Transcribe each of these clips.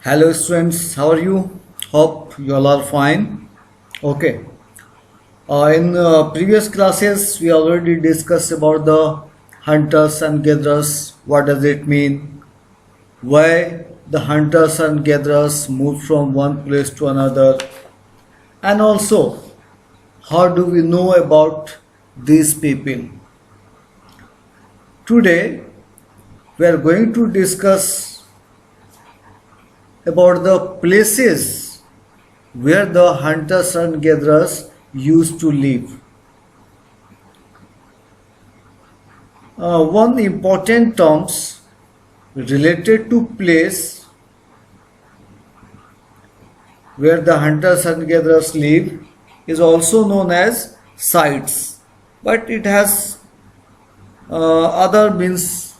Hello students, how are you? Hope you all are fine. Okay. In previous classes, we already discussed about the hunters and gatherers. What does it mean? Why the hunters and gatherers move from one place to another? And also, how do we know about these people? Today, we are going to discuss about the places where the hunters and gatherers used to live. One important terms related to place where the hunters and gatherers live is also known as sites, but it has other means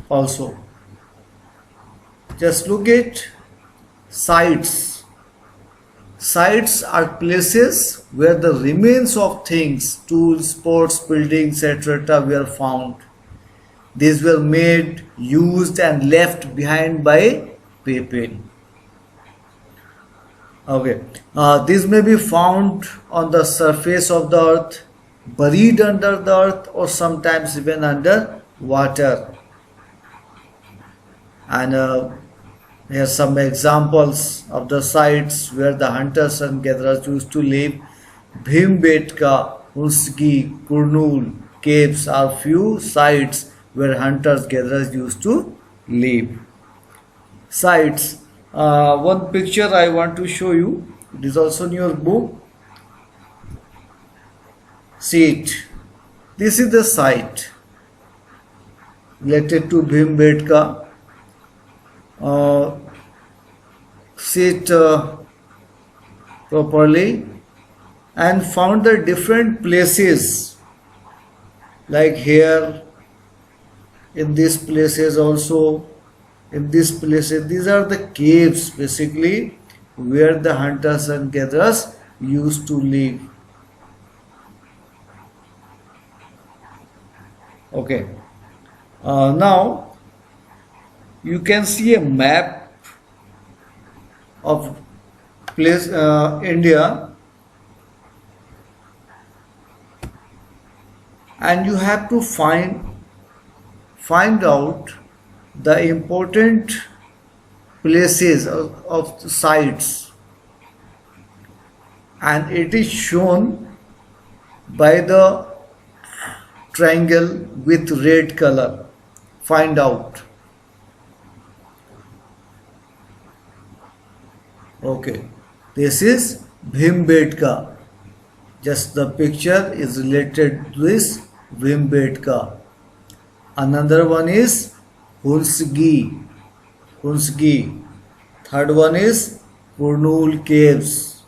also. Just look at sites. Sites are places where the remains of things, tools, pots, buildings, etc. were found. These were made, used and left behind by people. Okay. These may be found on the surface of the earth, buried under the earth, or sometimes even under water. And here are some examples of the sites where the hunters and gatherers used to live. Bhimbetka, Hunsgi, Kurnool caves are few sites where hunters gatherers used to live. Sites. One picture I want to show you. It is also in your book. See it. This is the site related to Bhimbetka. See it properly and found the different places like here, in these places also, in these places. These are the caves basically where the hunters and gatherers used to live. Okay. Now you can see a map of place India, and you have to find out the important places of sites, and it is shown by the triangle with red color. Find out. Okay, this is Bhimbetka. Just the picture is related to this Bhimbetka. Another one is Hunsgi. Third one is Kurnool caves.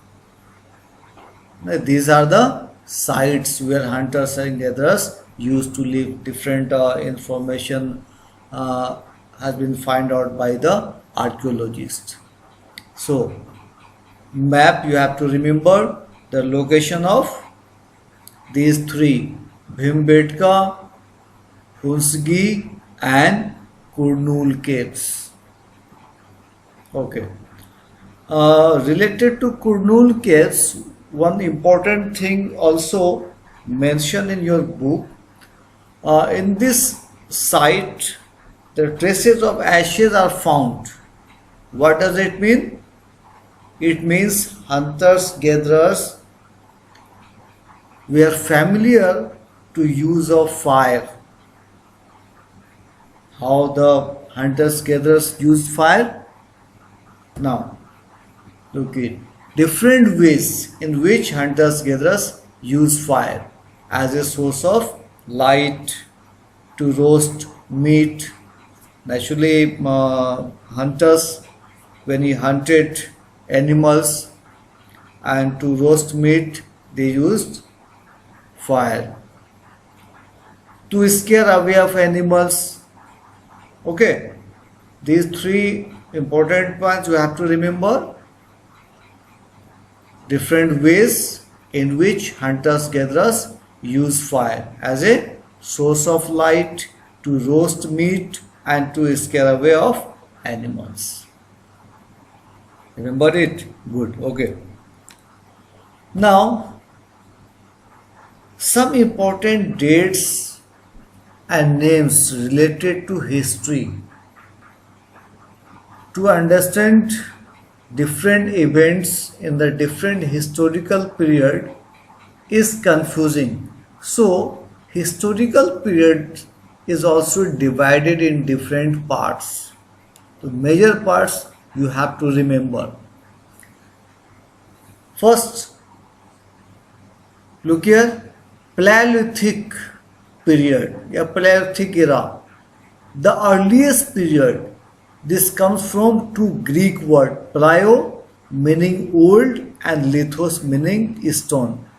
Now, these are the sites where hunters and gatherers used to live. Different information has been found out by the archaeologists. So, map, you have to remember the location of these three: Bhimbetka, Hunsgi and Kurnool caves. Okay. Related to Kurnool caves, one important thing also mentioned in your book. In this site, the traces of ashes are found. What does it mean? It means hunters, gatherers were familiar to use of fire. How the hunters, gatherers used fire? Now, look at different ways in which hunters, gatherers use fire as a source of light, to roast meat. Naturally, hunters, when he hunted animals and to roast meat, they used fire. To scare away of animals. Okay, these three important points you have to remember. Different ways in which hunters gatherers use fire as a source of light, to roast meat and to scare away of animals. Remember it? Good. Okay. Now, some important dates and names related to history. To understand different events in the different historical period is confusing. So, historical period is also divided in different parts. The major parts you have to remember. First, look here, Paleolithic period, Paleolithic era. The earliest period, this comes from two Greek words, plio meaning old and lithos meaning stone.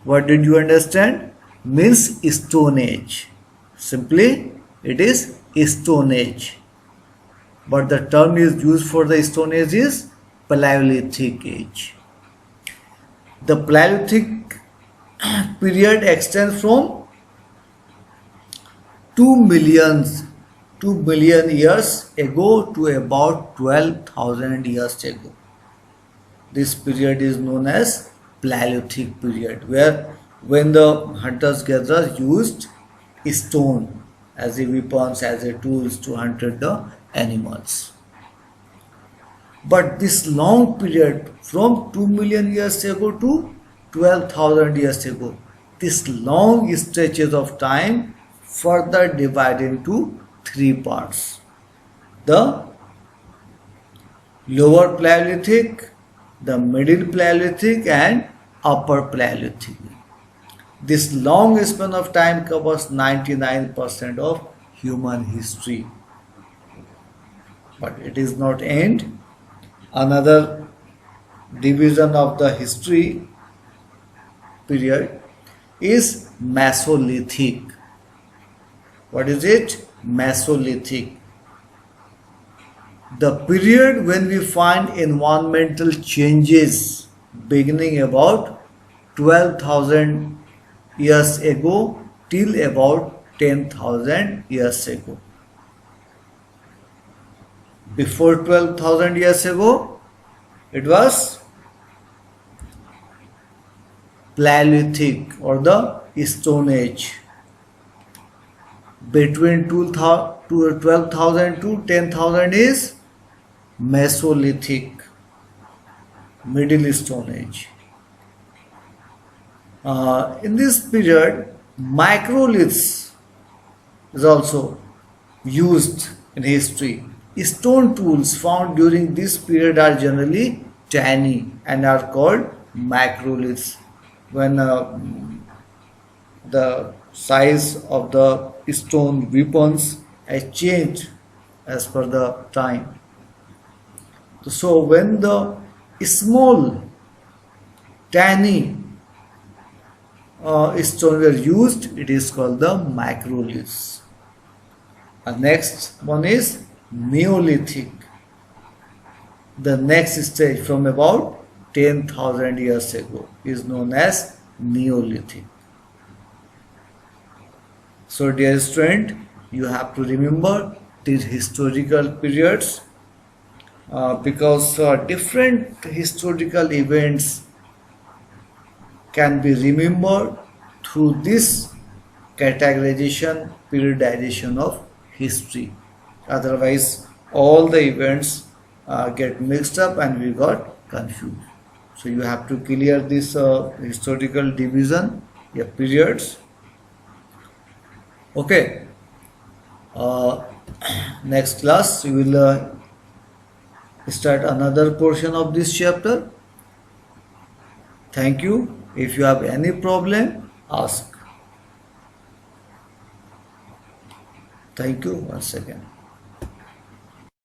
What did you understand? Means Stone Age. Simply, it is Stone Age. But the term is used for the Stone Age is Paleolithic Age. The Paleolithic period extends from 2 million years ago to about 12,000 years ago. This period is known as Paleolithic period, where when the hunters gatherers used stone as a weapons, as a tools to hunt the animals. But this long period from 2 million years ago to 12,000 years ago, this long stretches of time further divided into three parts. The lower Paleolithic, the middle Paleolithic and upper Paleolithic. This long span of time covers 99% of human history. But it is not end. Another division of the history period is Mesolithic. What is it? Mesolithic. The period when we find environmental changes beginning about 12,000 years ago till about 10,000 years ago. Before 12,000 years ago, it was Paleolithic or the Stone Age. Between 12,000 to 10,000 is Mesolithic, Middle Stone Age. In this period, microliths is also used in history. Stone tools found during this period are generally tiny and are called microliths. When the size of the stone weapons has changed as per the time. So when the small, tiny stone were used, it is called the microliths. Next one is Neolithic. The next stage from about 10,000 years ago is known as Neolithic. So dear student, you have to remember these historical periods because different historical events can be remembered through this categorization, periodization of history. Otherwise, all the events get mixed up and we got confused. So you have to clear this historical division, periods. Okay. Next class we will start another portion of this chapter. Thank you. If you have any problem, ask. Thank you once again.